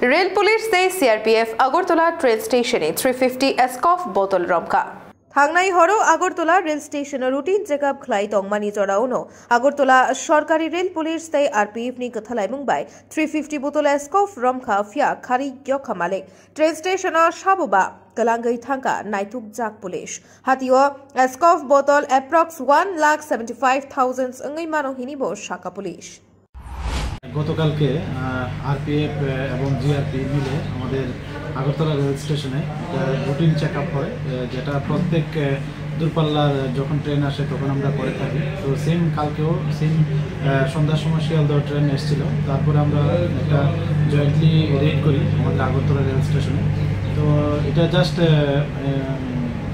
Rail police से CRPF Agartala train स्टेशने 350 एस्कॉफ बोतल रमका थांनाय हरो Agartala rail station routine checkup खलाई तंगमानी जराउनो अगरतला सरकारी रेल पुलिस तै आरपीएफ नि कथालाय मुंबाय 350 बोतल एस्कॉफ रमखा फिया खारी यखा मालिक ट्रेन स्टेशन साबोबा कलांगै थांका नाइथुक जाक पुलिस हातियो एस्कॉफ बोतल एप्रॉक्स 1,75,000 अंगै मानो हिनिबो शाखा पुलिस গতকালকে আরপিএফ এবং জিআরপি মিলে আমাদের আগরতলা রেল স্টেশনে রুটিন চেকআপ হয়, যেটা প্রত্যেক দূরপাল্লার যখন ট্রেন আসে তখন আমরা করে থাকি। তো সেম কালকেও সেম সন্ধ্যার সময় শিয়ালদহ ট্রেন এসেছিল, তারপরে আমরা একটা জয়েন্টলি রেড করি আমাদের আগরতলা রেল স্টেশনে। তো এটা জাস্ট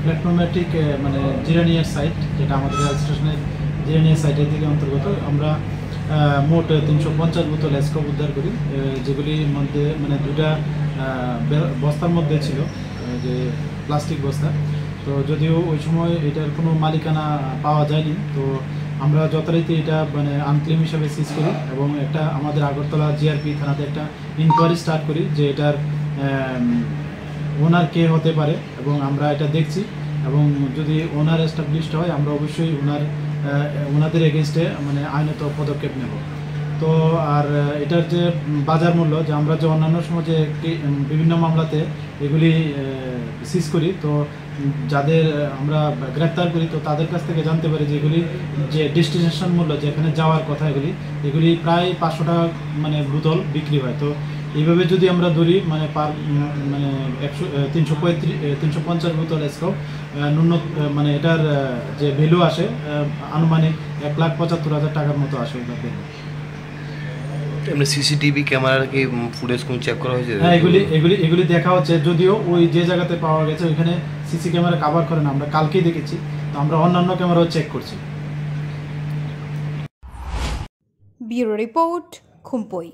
প্ল্যাটফর্মেটিক মানে জিরানিয়ার সাইট, যেটা আমাদের রেল স্টেশনের জিরানিয়ার সাইটের দিকে অন্তর্গত। আমরা মোট 350 বোতল এসকপ উদ্ধার করি, যেগুলির মধ্যে মানে দুটা বস্তার মধ্যে ছিল, যে প্লাস্টিক বস্তা। তো যদিও ওই সময় এটার কোনো মালিকানা পাওয়া যায়নি, তো আমরা যথারীতি এটা মানে আনক্লেম হিসাবে সিজ করি এবং একটা আমাদের আগরতলা জিআরপি থানাতে একটা ইনকোয়ারি স্টার্ট করি যে এটার ওনার কে হতে পারে, এবং আমরা এটা দেখছি এবং যদি ওনার এস্টাবলিশড হয় আমরা অবশ্যই ওনাদের এগেনস্টে মানে আইনত পদক্ষেপ নেব। তো আর এটার যে বাজার মূল্য, যে আমরা যে অন্যান্য সময় যে বিভিন্ন মামলাতে এগুলি সিজ করি, তো যাদের আমরা গ্রেপ্তার করি তো তাদের কাছ থেকে জানতে পারি যে এগুলি যে ডেস্টিনেশন মূল্য যেখানে যাওয়ার কথা এগুলি প্রায় 500 টাকা মানে বোতল বিক্রি হয়। তো এইভাবে যদি আমরা ধরি মানে মানে 350 বোতল এসকপ মানে এটার যে ভ্যালু আসে আনুমানিক 1,75,000 টাকার মতো আসে। এমনি সিসিটিভি ক্যামেরার কি ফুটেজ কোন চেক করা হয়েছে? হ্যাঁ, এগুলি দেখা হচ্ছে, যদিও ওই যে জায়গাতে পাওয়া গেছে ওইখানে সিসি ক্যামেরা কভার করে না, আমরা কালকেই দেখেছি। তো আমরা অন্যান্য ক্যামেরাও চেক করছি। Bureau report খুমপই।